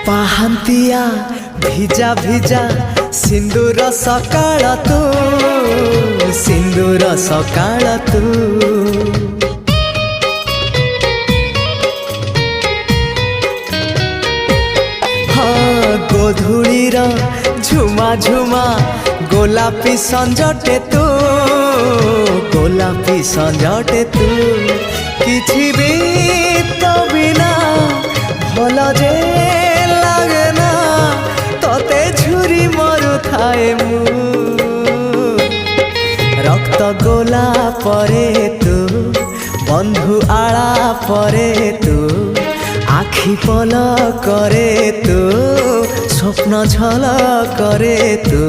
पाहांतिया भिजा भिजा सिंदूर सकाळ तू सिंदूर सकाळ तू हाँ गोधूलीर झुमा झुमा गोलापी संजटे तू गोलापी संजटे तू किछि भी तो बिना भल जे लागे ना तोते झुरी मरु थाए मु रक्त गोला परे तू बंधु आला परे तू आखि पल करे तू स्वप्न झल करे तू।